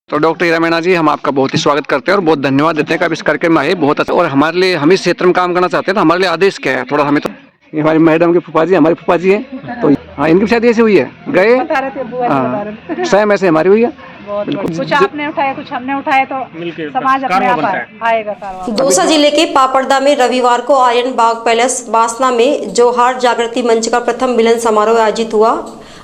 तो डॉक्टर हीरा मीणा जी, हम आपका बहुत ही स्वागत करते हैं और बहुत धन्यवाद देते हैं कि आप इस कार्यक्रम में आए। बहुत अच्छा। और हमारे लिए, हम इस क्षेत्र में काम करना चाहते हैं तो हमारे लिए आदेश क्या है, थोड़ा हमें तो। ये हमारी मैडम की फूफा जी, हमारी फूफा जी हैं। तो हाँ, इनकी शादी ऐसे हुई है, गए। हाँ, सेम ऐसे हमारी हुई है। कुछ आपने उठाया, कुछ हमने उठाया, तो समाज अपने आप आएगा। दौसा जिले के पापड़दा में रविवार को आर्यन बाग पैलेस बासना में जोहार जागृति मंच का प्रथम मिलन समारोह आयोजित हुआ।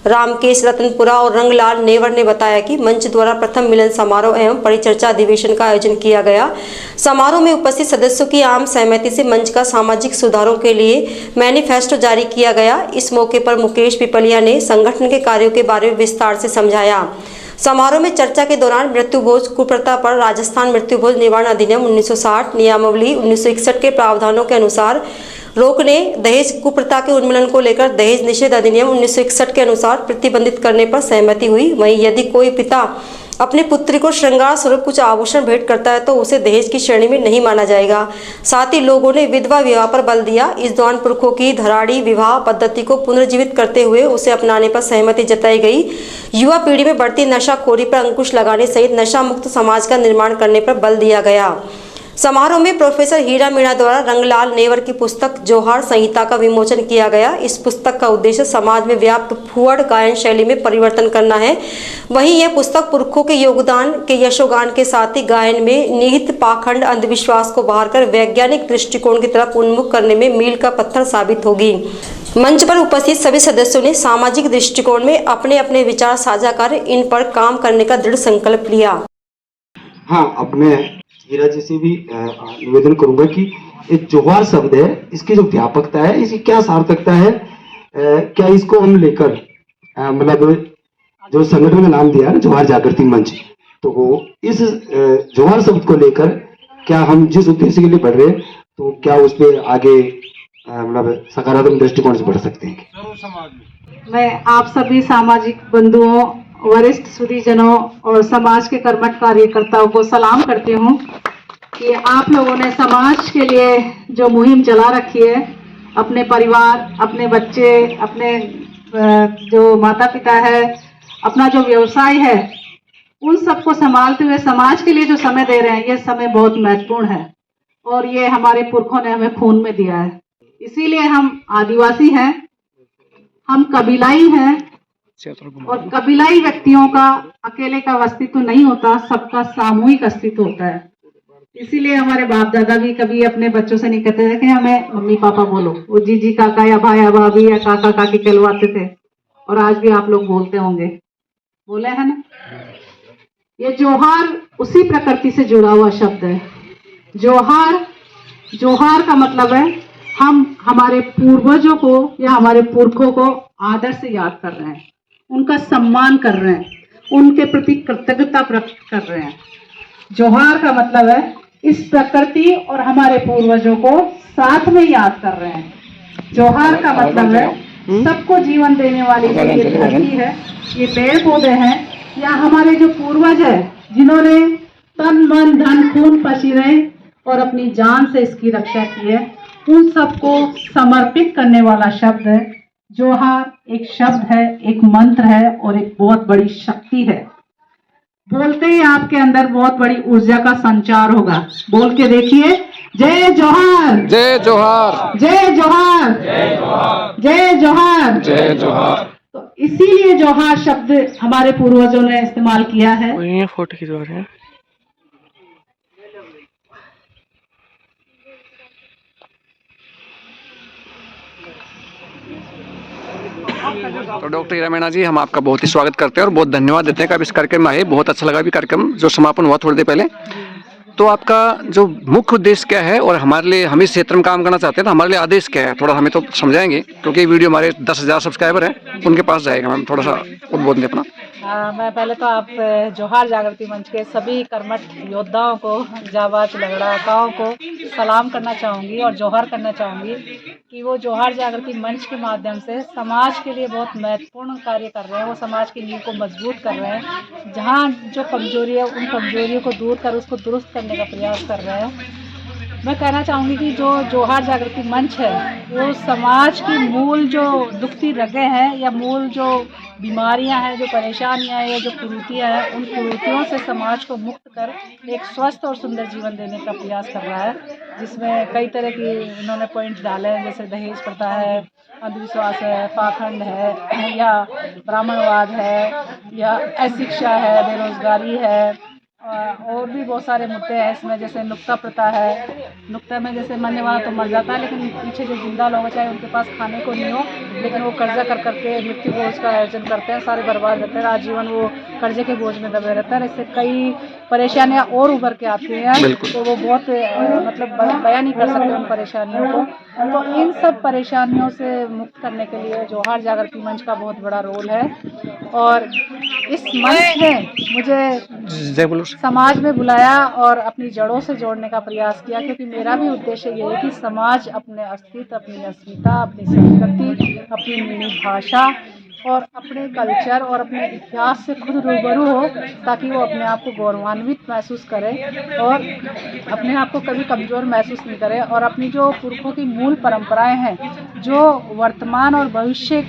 रामकेश रतनपुरा और रंगलाल नेवर ने बताया कि मंच द्वारा प्रथम मिलन समारोह एवं परिचर्चा अधिवेशन का आयोजन किया गया। समारोह में उपस्थित सदस्यों की आम सहमति से मंच का सामाजिक सुधारों के लिए मैनिफेस्टो जारी किया गया। इस मौके पर मुकेश पिपलिया ने संगठन के कार्यों के बारे में विस्तार से समझाया। समारोह में चर्चा के दौरान मृत्युभोज कुप्रथा पर राजस्थान मृत्युभोज निवारण अधिनियम 1960 नियमावली 1961 के प्रावधानों के अनुसार रोकने, दहेज कुप्रथा के उन्मूलन को लेकर दहेज निषेध अधिनियम 1961 के अनुसार प्रतिबंधित करने पर सहमति हुई। वहीं यदि कोई पिता अपने पुत्री को श्रृंगार स्वरूप कुछ आभूषण भेंट करता है तो उसे दहेज की श्रेणी में नहीं माना जाएगा। साथ ही लोगों ने विधवा विवाह पर बल दिया। इस दौरान पुरखों की धराड़ी विवाह पद्धति को पुनर्जीवित करते हुए उसे अपनाने पर सहमति जताई गई। युवा पीढ़ी में बढ़ती नशाखोरी पर अंकुश लगाने सहित नशा मुक्त समाज का निर्माण करने पर बल दिया गया। समारोह में प्रोफेसर हीरा मीणा द्वारा रंगलाल नेवर की पुस्तक जोहार संहिता का विमोचन किया गया। इस पुस्तक का उद्देश्य समाज में व्याप्त फुहड़ गायन शैली में परिवर्तन करना है। वहीं यह पुस्तक पुरखों के योगदान के यशोगान के साथ ही गायन में निहित पाखंड अंधविश्वास को बाहर कर वैज्ञानिक दृष्टिकोण की तरफ उन्मुख करने में मील का पत्थर साबित होगी। मंच पर उपस्थित सभी सदस्यों ने सामाजिक दृष्टिकोण में अपने अपने विचार साझा कर इन पर काम करने का दृढ़ संकल्प लिया। हाँ, अब मैं हीरा जी से भी निवेदन करूंगा कि ये जोहार शब्द है, इसकी जो व्यापकता है, इसकी क्या सार्थकता है, क्या इसको हम लेकर मतलब जो संगठन का नाम दिया है जोहार जागृति मंच, तो वो इस जोहार शब्द को लेकर क्या हम जिस उद्देश्य के लिए बढ़ रहे हैं तो क्या उस पर आगे मतलब सकारात्मक दृष्टिकोण से बढ़ सकते हैं। मैं आप सभी सामाजिक बंधुओं, वरिष्ठ सुधीजनों और समाज के कर्मठ कार्यकर्ताओं को सलाम करती हूँ कि आप लोगों ने समाज के लिए जो मुहिम चला रखी है, अपने परिवार, अपने बच्चे, अपने जो माता पिता है, अपना जो व्यवसाय है, उन सबको संभालते हुए समाज के लिए जो समय दे रहे हैं, ये समय बहुत महत्वपूर्ण है और ये हमारे पुरखों ने हमें खून में दिया है। इसीलिए हम आदिवासी हैं, हम कबीलाई हैं और कबीलाई व्यक्तियों का अकेले का अस्तित्व नहीं होता, सबका सामूहिक अस्तित्व होता है। इसीलिए हमारे बाप दादा भी कभी अपने बच्चों से नहीं कहते थे कि हमें मम्मी पापा बोलो, वो जीजी काका या भाई भाभी या काका काकी कहलवाते थे और आज भी आप लोग बोलते होंगे, बोले है ना। ये जोहार उसी प्रकृति से जुड़ा हुआ शब्द है। जोहार, जोहार का मतलब है हम हमारे पूर्वजों को या हमारे पुरखों को आदर से याद कर रहे हैं, उनका सम्मान कर रहे हैं, उनके प्रति कृतज्ञता प्रकट कर रहे हैं। जोहार का मतलब है इस प्रकृति और हमारे पूर्वजों को साथ में याद कर रहे हैं। जोहार का मतलब है सबको जीवन देने वाली जो ये धरती है, ये पेड़ पौधे हैं, या हमारे जो पूर्वज है जिन्होंने तन मन धन खून पसीने और अपनी जान से इसकी रक्षा की है, उन सबको समर्पित करने वाला शब्द है। जोहार एक शब्द है, एक मंत्र है और एक बहुत बड़ी शक्ति है। बोलते ही आपके अंदर बहुत बड़ी ऊर्जा का संचार होगा। बोल के देखिए, जय जोहार, जय जोहार, जय जोहार, जय जोहार, जय जोहार, जय जोहार। तो इसीलिए जोहार शब्द हमारे पूर्वजों ने इस्तेमाल किया है। ये फोटो खिंचवा रहे हैं। तो डॉक्टर हीरा मीणा जी, हम आपका बहुत ही स्वागत करते हैं और बहुत धन्यवाद देते हैं कि आप इस कार्यक्रम में आए। बहुत अच्छा लगा भी कार्यक्रम जो समापन हुआ थोड़ी देर पहले। तो आपका जो मुख्य उद्देश्य क्या है और हमारे लिए, हम इस क्षेत्र में काम करना चाहते हैं तो हमारे लिए आदेश क्या है, थोड़ा हमें तो समझाएंगे, क्योंकि वीडियो हमारे 10,000 सब्सक्राइबर हैं, उनके पास जाएगा। मैम थोड़ा सा उद्बोधन दें अपना। मैं पहले तो आप जोहार जागृति मंच के सभी कर्मठ योद्धाओं को, जाबाज लड़ाकाओं को सलाम करना चाहूँगी और जोहार करना चाहूँगी कि वो जोहार जागृति मंच के माध्यम से समाज के लिए बहुत महत्वपूर्ण कार्य कर रहे हैं। वो समाज की नींव को मजबूत कर रहे हैं। जहाँ जो कमजोरी है, उन कमजोरियों को दूर कर उसको दुरुस्त करने का प्रयास कर रहे हैं। मैं कहना चाहूँगी कि जो जोहार जागृति मंच है वो समाज की मूल जो दुखती रगें हैं या मूल जो बीमारियां हैं, जो परेशानियां हैं या जो कुरीतियां हैं, उन कुरीतियों से समाज को मुक्त कर एक स्वस्थ और सुंदर जीवन देने का प्रयास कर रहा है, जिसमें कई तरह की इन्होंने पॉइंट्स डाले हैं, जैसे दहेज प्रथा है, अंधविश्वास है, पाखंड है या ब्राह्मणवाद है या अशिक्षा है, बेरोजगारी है और भी बहुत सारे मुद्दे हैं इसमें, जैसे नुक्ता प्रथा है। नुक्ता में जैसे मरने वाला तो मर जाता है, लेकिन पीछे जो जिंदा लोग हैं, चाहे उनके पास खाने को नहीं हो, लेकिन वो कर्जा कर करके मृत्यु भोज का आयोजन करते हैं, सारे बर्बाद रहते हैं, आजीवन वो कर्जे के बोझ में दबे रहते हैं। इससे कई परेशानियां और उभर के आती हैं, तो वो बहुत मतलब बयान नहीं कर सकते उन परेशानियों को। तो इन सब परेशानियों से मुक्त करने के लिए जोहार जागृति मंच का बहुत बड़ा रोल है और इस मंच ने मुझे समाज में बुलाया और अपनी जड़ों से जोड़ने का प्रयास किया, क्योंकि मेरा भी उद्देश्य ये है कि समाज अपने अस्तित्व, अपनी अस्मिता, अपनी संस्कृति, अपनी भाषा और अपने कल्चर और अपने इतिहास से खुद रूबरू हो, ताकि वो अपने आप को गौरवान्वित महसूस करे और अपने आप को कभी कमज़ोर महसूस नहीं करे और अपनी जो पुरखों की मूल परंपराएं हैं, जो वर्तमान और भविष्य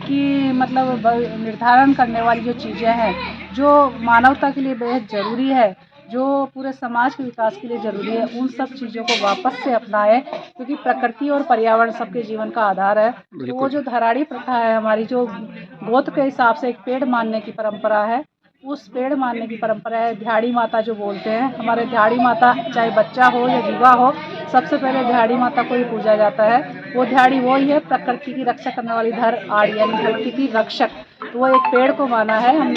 की मतलब निर्धारण करने वाली जो चीज़ें हैं, जो मानवता के लिए बेहद ज़रूरी है, जो पूरे समाज के विकास के लिए ज़रूरी है, उन सब चीज़ों को वापस से अपनाए, क्योंकि प्रकृति और पर्यावरण सबके जीवन का आधार है। तो वो जो धराड़ी प्रथा है हमारी, जो गोत्र के हिसाब से एक पेड़ मानने की परंपरा है, उस पेड़ मानने की परंपरा है। दिहाड़ी माता जो बोलते हैं, हमारे दिहाड़ी माता चाहे बच्चा हो या युवा हो, सबसे पहले दिहाड़ी माता को ही पूजा जाता है। वो दिहाड़ी वो ही है, प्रकृति की रक्षा करने वाली धर आड़ी यानी धरती की रक्षक। तो वो एक पेड़ को माना है हम,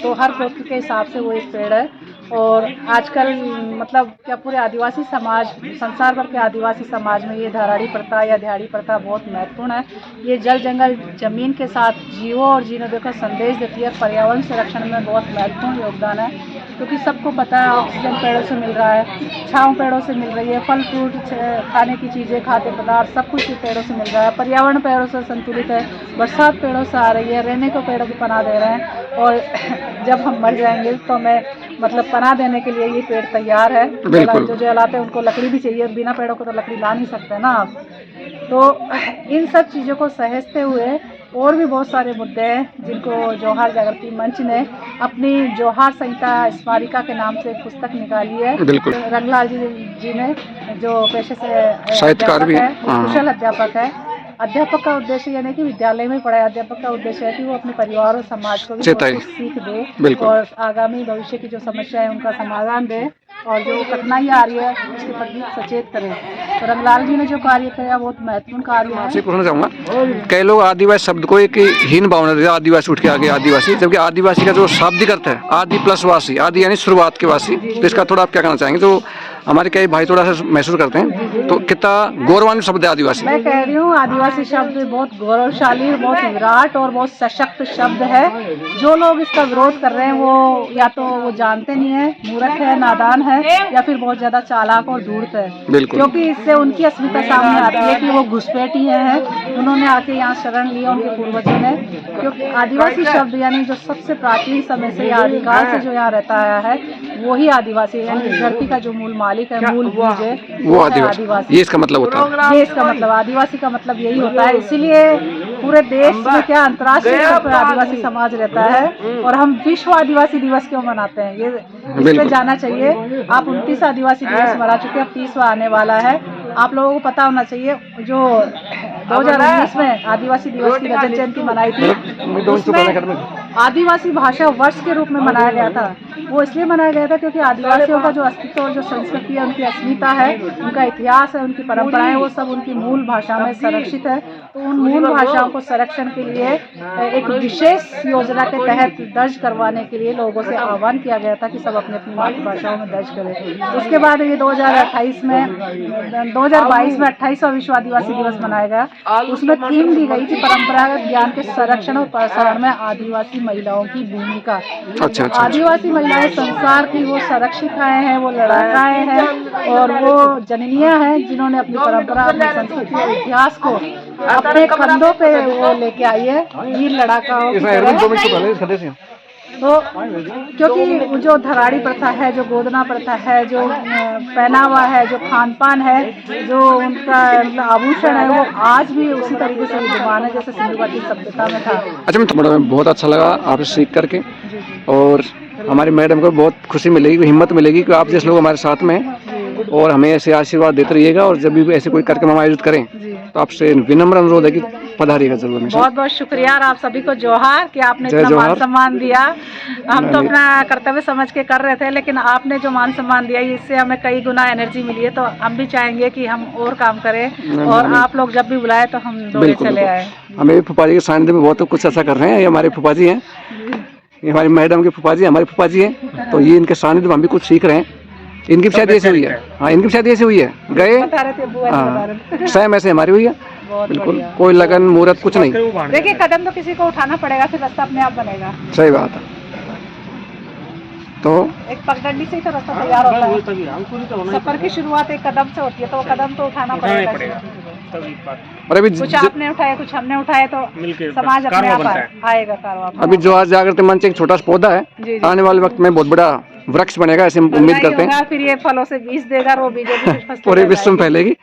तो हर गोत्र के हिसाब से वो एक पेड़ है। और आजकल मतलब क्या पूरे आदिवासी समाज, संसार भर के आदिवासी समाज में ये धराड़ी प्रथा या दिहाड़ी प्रथा बहुत महत्वपूर्ण है। ये जल जंगल जमीन के साथ जीवो और जीने का संदेश देती है, पर्यावरण संरक्षण में बहुत महत्वपूर्ण योगदान है, क्योंकि सबको पता है ऑक्सीजन पेड़ों से मिल रहा है, छाँव पेड़ों से मिल रही है, फल फ्रूट खाने की चीज़ें, खाद्य पदार्थ सब कुछ पेड़ों से मिल रहा है, पर्यावरण पेड़ों से संतुलित है, बरसात पेड़ों से आ रही है, रहने को पेड़ों की पनाह दे रहे हैं। और जब हम मर जाएंगे तो हमें मतलब पनाह देने के लिए ये पेड़ तैयार है। जो जलाते हैं उनको लकड़ी भी चाहिए, बिना पेड़ों को तो लकड़ी ला नहीं सकते ना आप। तो इन सब चीज़ों को सहेजते हुए और भी बहुत सारे मुद्दे हैं जिनको जोहार जागृति मंच ने अपनी जोहार संहिता स्मारिका के नाम से एक पुस्तक निकाली है। रंगलाल जी ने, जो पेशे से साहित्यकार भी है, कुशल अध्यापक है। अध्यापक का उद्देश्य यानी कि विद्यालय में पढ़ाए, अध्यापक का उद्देश्य है कि वो अपने परिवार और समाज को भी सीख दे और आगामी भविष्य की जो समस्या है उनका समाधान दे और जो कठिनाइयाँ आ रही है उसके प्रति सचेत करें। तो रंगलाल जी ने जो कार्य किया बहुत महत्वपूर्ण कार्य है। पूछना चाहूँगा, कई लोग आदिवासी शब्द को एक हीन भावना देते हैं, आदिवासी उठ के आगे आदिवासी, जबकि आदिवासी का जो शाब्दिक अर्थ है आदि प्लस वासी, आदि यानी शुरुआत के वासी। तो इसका थोड़ा आप क्या कहना चाहेंगे? तो हमारे कई भाई थोड़ा सा महसूस करते हैं, तो कितना गौरवान्वित शब्द है आदिवासी। मैं कह रही हूँ आदिवासी शब्द बहुत गौरवशाली, बहुत विराट और बहुत सशक्त शब्द है। जो लोग इसका विरोध कर रहे हैं वो या तो वो जानते नहीं है, मूर्ख है, नादान है, या फिर बहुत ज्यादा चालाक और धूर्त है। क्योंकि इससे उनकी अस्मिता सामने आती है कि वो घुसपैठी हैं, उन्होंने आके यहाँ शरण लिया उनके पूर्वजों ने। क्योंकि आदिवासी शब्द यानी जो सबसे प्राचीन समय से या आदिकाल से जो यहाँ रहता आया है वही आदिवासी है, यानी धरती का जो मूल मालिक है, मूल बीज है, वो आदिवासी। ये इसका मतलब होता है, ये इसका मतलब आदिवासी का मतलब यही होता है। इसीलिए पूरे देश में क्या अंतर्राष्ट्रीय स्तर पर आदिवासी समाज रहता है और हम विश्व आदिवासी दिवस क्यों मनाते हैं, ये इस पे जाना चाहिए। आप 29 आदिवासी दिवस मना चुके, अब 30वां आने वाला है। आप लोगों को पता होना चाहिए जो 2019 में आदिवासी दिवस की रजत जयंती मनाई थी, उसमें आदिवासी भाषा वर्ष के रूप में मनाया गया था। वो इसलिए मनाया गया था क्योंकि आदिवासियों का जो अस्तित्व और जो संस्कृति है, उनकी अस्मिता है, उनका इतिहास है, उनकी परंपराएं, वो सब उनकी मूल भाषा में संरक्षित है। तो उन मूल भाषाओं को संरक्षण के लिए एक विशेष योजना के तहत दर्ज करवाने के लिए लोगों से आह्वान किया गया था कि सब अपनी अपनी मातृभाषाओं में दर्ज करें। उसके बाद ये 2022 में 28वां विश्व आदिवासी दिवस मनाया गया। उसमें थीम दी गई थी परंपरागत ज्ञान के संरक्षण और प्रसारण में आदिवासी महिलाओं की भूमिका। आदिवासी महिलाएं संसार की वो संरक्षिकाएं हैं, वो लड़ाकाएं हैं और वो जननियां हैं जिन्होंने अपनी परंपरा, अपनी संस्कृति और इतिहास को अपने कंधों पे वो लेके आई है। वीर लड़ाकाओं की तरह तो क्योंकि जो धराड़ी प्रथा है, जो गोदना प्रथा है, जो पहनावा है, जो खान पान है, जो उनका आभूषण है, वो आज भी उसी तरीके से विद्यमान है जैसे सिंधु घाटी सभ्यता में था। अच्छा मैं बहुत अच्छा लगा आपसे सीख करके, और हमारी मैडम को बहुत खुशी मिलेगी, हिम्मत मिलेगी कि आप जैसे लोग हमारे साथ में हैं, और हमें ऐसे आशीर्वाद देते रहिएगा। और जब भी ऐसे कोई कार्यक्रम हम आयोजित करें तो आपसे विनम्र अनुरोध है कि पधारिएगा जरूर। बहुत बहुत शुक्रिया, और आप सभी को जोहार कि आपने इतना मान सम्मान दिया। हम तो अपना कर्तव्य समझ के कर रहे थे, लेकिन आपने जो मान सम्मान दिया इससे हमें कई गुना एनर्जी मिली है। तो हम भी चाहेंगे कि हम और काम करें, और आप लोग जब भी बुलाए तो हम दौड़े चले आए। हमें फूफा जी के सानिध्य में बहुत कुछ ऐसा कर रहे हैं। ये हमारे फूफा जी हैं, ये हमारी मैडम के फूफा जी, हमारे फूफा जी हैं, तो ये इनके सानिध्य में हम भी कुछ सीख रहे हैं। इनकी भी शायद ऐसे हुई है, हाँ इनकी भी शायद ऐसे हुई है, गए हाँ सेम ऐसे हमारी हुई है, बिल्कुल कोई लगन मुहूर्त कुछ नहीं। देखिए कदम तो किसी को उठाना पड़ेगा, फिर रास्ता अपने आप बनेगा। सही बात है। तो एक पगडंडी से ही तो रास्ता तैयार होता है। सफर की शुरुआत एक कदम से होती है, तो वो कदम तो उठाना पड़ेगा। और अभी कुछ आपने उठाए, कुछ हमने उठाए, तो समाज अपने आप आएगा कारवां। अभी जोहार जागृति मंच एक छोटा सा पौधा है, आने वाले वक्त में बहुत बड़ा वृक्ष बनेगा, ऐसे हम उम्मीद करते हैं। फिर ये फलों से बीज देगा, वो बीजों पूरे विश्व में फैलेगी।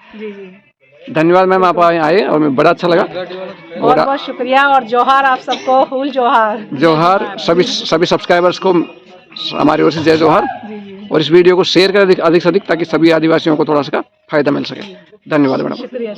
धन्यवाद मैम, आप आए और मैं बड़ा अच्छा लगा। बहुत बहुत शुक्रिया, और जोहार आप सबको, फूल जोहार। जोहार सभी सब्सक्राइबर्स को हमारी ओर से जय जोहार, और इस वीडियो को शेयर करें अधिक से अधिक, ताकि सभी आदिवासियों को थोड़ा सा फायदा मिल सके। धन्यवाद मैडम। शुक्रिया।